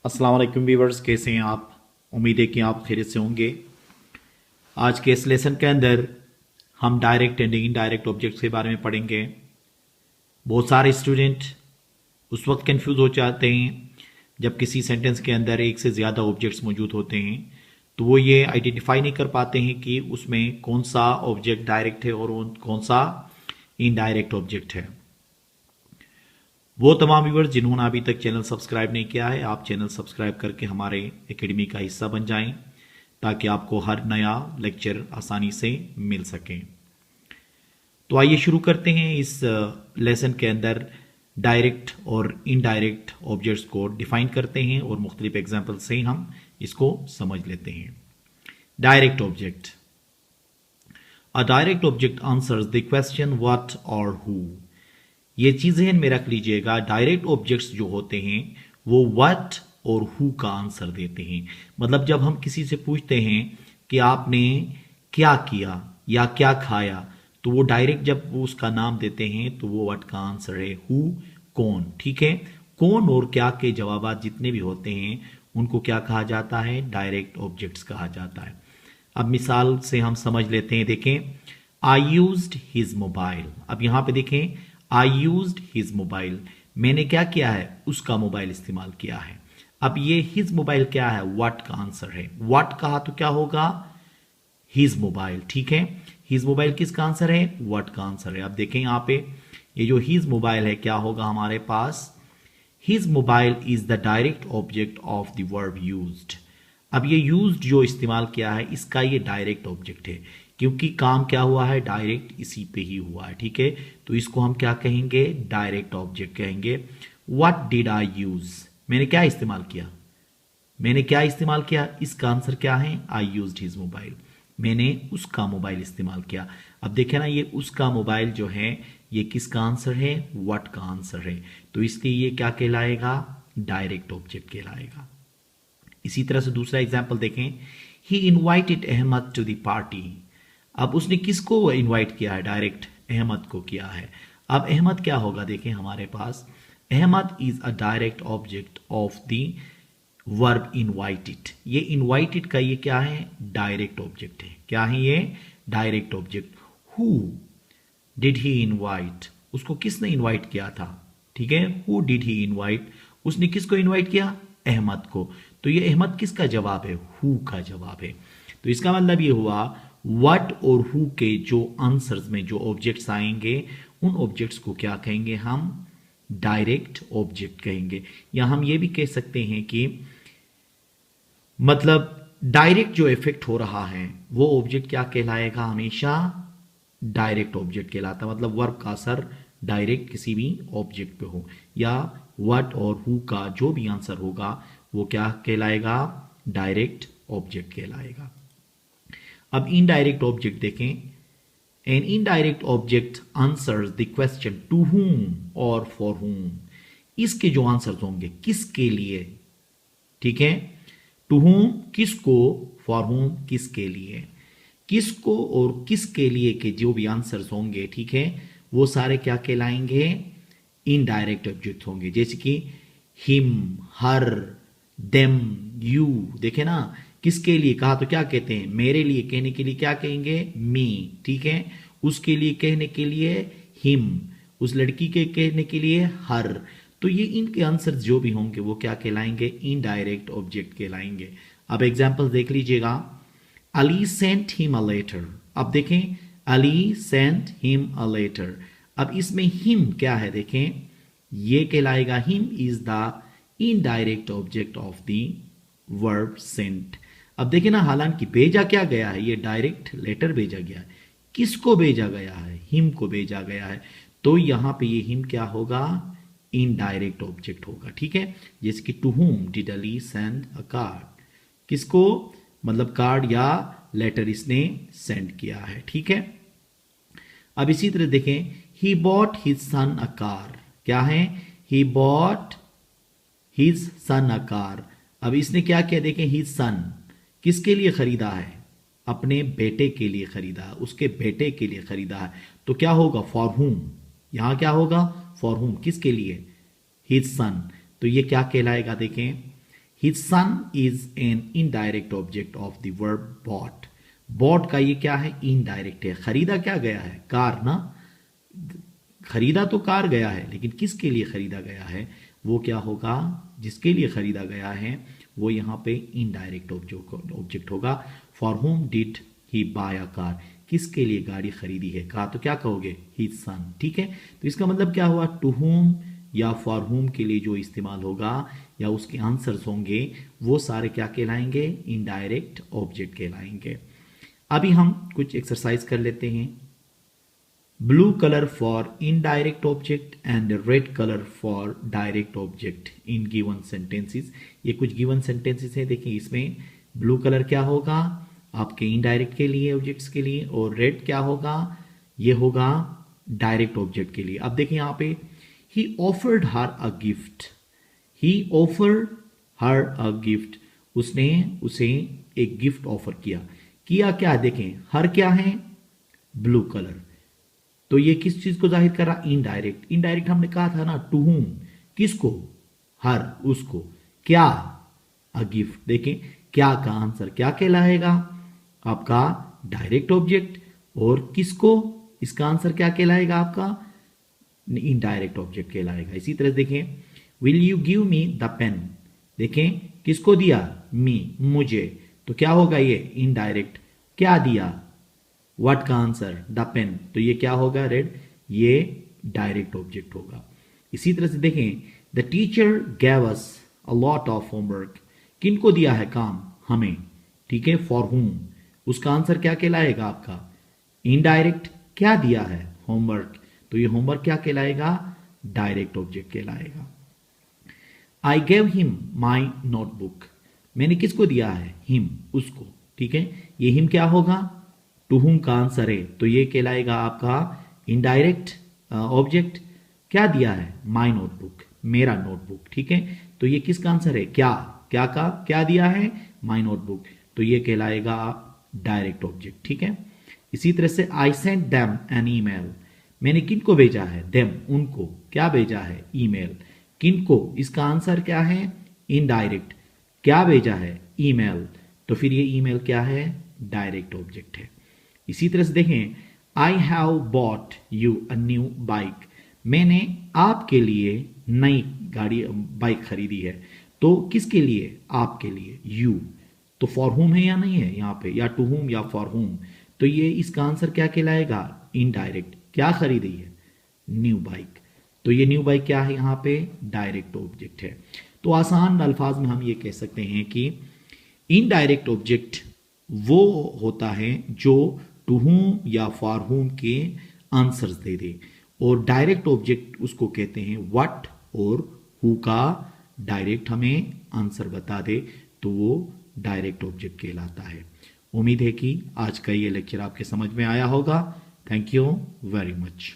अस्सलाम वालेकुम व्यूअर्स, कैसे हैं आप। उम्मीद है कि आप खैरियत से होंगे। आज के इस लेसन के अंदर हम डायरेक्ट एंड इनडायरेक्ट ऑब्जेक्ट्स के बारे में पढ़ेंगे। बहुत सारे स्टूडेंट उस वक्त कंफ्यूज हो जाते हैं जब किसी सेंटेंस के अंदर एक से ज़्यादा ऑब्जेक्ट्स मौजूद होते हैं, तो वो ये आइडेंटिफाई नहीं कर पाते हैं कि उसमें कौन सा ऑब्जेक्ट डायरेक्ट है और कौन सा इनडायरेक्ट ऑब्जेक्ट है। वो तमाम व्यूअर्स जिन्होंने अभी तक चैनल सब्सक्राइब नहीं किया है, आप चैनल सब्सक्राइब करके हमारे एकेडमी का हिस्सा बन जाएं ताकि आपको हर नया लेक्चर आसानी से मिल सके। तो आइए शुरू करते हैं। इस लेसन के अंदर डायरेक्ट और इनडायरेक्ट ऑब्जेक्ट्स को डिफाइन करते हैं और मुख्तलिफ एग्जाम्पल से हम इसको समझ लेते हैं। Direct object. A direct object answers the question what और हु। ये चीज ध्यान में रख लीजिएगा, डायरेक्ट ऑब्जेक्ट्स जो होते हैं वो व्हाट और हु का आंसर देते हैं। मतलब जब हम किसी से पूछते हैं कि आपने क्या किया या क्या खाया, तो वो डायरेक्ट जब वो उसका नाम देते हैं तो वो व्हाट का आंसर है, हु कौन। ठीक है, कौन और क्या के जवाब जितने भी होते हैं उनको क्या कहा जाता है, डायरेक्ट ऑब्जेक्ट्स कहा जाता है। अब मिसाल से हम समझ लेते हैं। देखें, आई यूज्ड हिज मोबाइल। अब यहां पे देखें, आई यूज्ड हिज मोबाइल, मैंने क्या किया है, उसका मोबाइल इस्तेमाल किया है। अब ये हिज मोबाइल क्या है, व्हाट का आंसर है। व्हाट कहा तो क्या होगा, हिज मोबाइल। ठीक है, हिज मोबाइल किसका आंसर है, व्हाट का आंसर है। अब देखें यहां पे ये जो हिज मोबाइल है क्या होगा हमारे पास, his mobile is the direct object of the verb used. अब ये यूज्ड जो इस्तेमाल किया है इसका ये डायरेक्ट ऑब्जेक्ट है, क्योंकि काम क्या हुआ है, डायरेक्ट इसी पे ही हुआ है। ठीक है, तो इसको हम क्या कहेंगे, डायरेक्ट ऑब्जेक्ट कहेंगे। व्हाट डिड आई यूज, मैंने क्या इस्तेमाल किया, मैंने क्या इस्तेमाल किया, इसका आंसर क्या है, आई यूज्ड हिज मोबाइल, मैंने उसका मोबाइल इस्तेमाल किया। अब देखे ना, ये उसका मोबाइल जो है ये किसका आंसर है, व्हाट का आंसर है, तो इसलिए ये क्या कहलाएगा, डायरेक्ट ऑब्जेक्ट कहलाएगा। इसी तरह से दूसरा एग्जाम्पल देखें, he invited Ahmed to the party. अब उसने किसको इनवाइट किया है, डायरेक्ट अहमद को किया है। अब अहमद क्या होगा, देखें हमारे पास Ahmad is a direct object of the verb invited. ये इनवाइटेड का ये क्या है, डायरेक्ट ऑब्जेक्ट है। क्या है ये, direct object. Who did he invite, उसको किसने इनवाइट किया था। ठीक है, हु डिड ही इनवाइट, उसने किसको इनवाइट किया, अहमद को। तो ये अहमद किसका जवाब है, हु का जवाब है। तो इसका मतलब ये हुआ व्हाट और हु के जो आंसर्स में जो ऑब्जेक्ट्स आएंगे उन ऑब्जेक्ट्स को क्या कहेंगे, हम डायरेक्ट ऑब्जेक्ट कहेंगे। या हम ये भी कह सकते हैं कि मतलब डायरेक्ट जो इफेक्ट हो रहा है वो ऑब्जेक्ट क्या कहलाएगा, हमेशा डायरेक्ट ऑब्जेक्ट कहलाता है। मतलब वर्ब का असर डायरेक्ट किसी भी ऑब्जेक्ट पे हो, या व्हाट और हु का जो भी आंसर होगा वो क्या कहलाएगा, डायरेक्ट ऑब्जेक्ट कहलाएगा। अब इनडायरेक्ट ऑब्जेक्ट देखें, an indirect object answers the question to whom और फॉर whom। इसके जो आंसर्स होंगे, किसके लिए, ठीक है, टू whom किसको, फॉर whom किसके लिए। किसको और किसके लिए के जो भी आंसर्स होंगे, ठीक है, वो सारे क्या कहलाएंगे, इनडायरेक्ट ऑब्जेक्ट होंगे। जैसे कि हिम, हर, देम, यू। देखे ना, किसके लिए कहा तो क्या कहते हैं, मेरे लिए कहने के लिए क्या कहेंगे, मी। ठीक है, उसके लिए कहने के लिए हिम, उस लड़की के कहने के लिए हर। तो ये इनके आंसर जो भी होंगे वो क्या कहलाएंगे, इनडायरेक्ट ऑब्जेक्ट कहलाएंगे। अब एग्जांपल देख लीजिएगा, Ali sent him a letter. अब देखें, Ali sent him a letter. अब इसमें हिम क्या है, देखें ये कहलाएगा, him is the indirect object of the verb sent. अब देखें ना, हालांकि भेजा क्या गया है, ये डायरेक्ट लेटर भेजा गया है, किसको भेजा गया है, हिम को भेजा गया है। तो यहां पे ये हिम क्या होगा, इनडायरेक्ट ऑब्जेक्ट होगा। ठीक है, जैसे कि to whom did Ali send a card, किसको मतलब कार्ड या लेटर इसने सेंड किया है। ठीक है, अब इसी तरह देखें, he bought his son a car. क्या है, he bought his son a car. अब इसने क्या किया, देखें हिज सन किसके लिए खरीदा है, अपने बेटे के लिए खरीदा है, उसके बेटे के लिए खरीदा है। तो क्या होगा, फॉर whom, यहां क्या होगा, फॉर whom किसके लिए, हिज सन। तो ये क्या कहलाएगा, देखें his son is an indirect object of the verb bought. Bought का ये क्या है, इनडायरेक्ट है। खरीदा क्या गया है, कार ना, खरीदा तो कार गया है, लेकिन किसके लिए खरीदा गया है, वो क्या होगा, जिसके लिए खरीदा गया है वो यहां पे इनडायरेक्ट ऑब्जेक्ट होगा। For whom did he buy a car, किसके लिए गाड़ी खरीदी है, कार तो क्या कहोगे, हिज सन। ठीक है, तो इसका मतलब क्या हुआ, टू होम या फॉर होम के लिए जो इस्तेमाल होगा या उसके आंसर्स होंगे वो सारे क्या कहलाएंगे, इनडायरेक्ट ऑब्जेक्ट कहलाएंगे। अभी हम कुछ एक्सरसाइज कर लेते हैं। Blue colour for indirect object and red colour for direct object in given sentences. ये कुछ गिवन सेंटेंसेस है, देखिए इसमें ब्लू कलर क्या होगा आपके इनडायरेक्ट के लिए, ऑब्जेक्ट्स के लिए, और रेड क्या होगा, ये होगा डायरेक्ट ऑब्जेक्ट के लिए। अब देखिए यहां पे ही offered her a gift, he offered her a gift, उसने उसे एक गिफ्ट ऑफर किया। किया क्या, देखें हर क्या है, ब्लू कलर, तो ये किस चीज को जाहिर कर रहा, इनडायरेक्ट। इनडायरेक्ट हमने कहा था ना, टू हुम, किसको, हर, उसको, क्या, अ गिफ्ट। देखें क्या का आंसर क्या कहलाएगा, आपका डायरेक्ट ऑब्जेक्ट, और किसको, इसका आंसर क्या कहलाएगा आपका, इनडायरेक्ट ऑब्जेक्ट कहलाएगा। इसी तरह देखें will you give me the pen, देखें किसको दिया, मी, मुझे, तो क्या होगा ये इनडायरेक्ट, क्या दिया, व्हाट का आंसर, द पेन, तो ये क्या होगा, रेड, ये डायरेक्ट ऑब्जेक्ट होगा। इसी तरह से देखें the teacher gave us a lot of homework, किनको दिया है काम, हमें, ठीक है, फॉर हुम, उसका आंसर क्या कहलाएगा आपका, इनडायरेक्ट, क्या दिया है, होमवर्क, तो ये होमवर्क क्या कहलाएगा, डायरेक्ट ऑब्जेक्ट कहलाएगा। I gave him my notebook, मैंने किसको दिया है, हिम, उसको, ठीक है, ये हिम क्या होगा, टू हुम का आंसर है, तो ये कहलाएगा आपका इनडायरेक्ट ऑब्जेक्ट। क्या दिया है, माई नोटबुक, मेरा नोटबुक, ठीक है, तो ये किसका आंसर है, क्या, क्या का, क्या दिया है, माई नोटबुक, तो ये कहलाएगा डायरेक्ट ऑब्जेक्ट। ठीक है, इसी तरह से I sent them an email, मैंने किनको भेजा है, देम, उनको, क्या भेजा है, ईमेल, किनको, इसका आंसर क्या है, इनडायरेक्ट, क्या भेजा है, ईमेल, तो फिर ये ईमेल क्या है, डायरेक्ट ऑब्जेक्ट है। इसी तरह से देखें I have bought you a new bike, मैंने आपके लिए नई गाड़ी, बाइक खरीदी है, तो किसके लिए, आपके लिए, यू, तो फॉर होम है या नहीं है यहाँ पे, या टू होम या फॉर होम, तो ये इसका आंसर क्या कहलाएगा, इनडायरेक्ट, क्या खरीदी है, न्यू बाइक, तो ये न्यू बाइक क्या है यहाँ पे, डायरेक्ट ऑब्जेक्ट है। तो आसान अल्फाज में हम ये कह सकते हैं कि इनडायरेक्ट ऑब्जेक्ट वो होता है जो टू होम या फॉर होम के आंसर्स दे दे, और डायरेक्ट ऑब्जेक्ट उसको कहते हैं व्हाट और हु का डायरेक्ट हमें आंसर बता दे, तो वो डायरेक्ट ऑब्जेक्ट कहलाता है। उम्मीद है कि आज का ये लेक्चर आपके समझ में आया होगा। Thank you very much.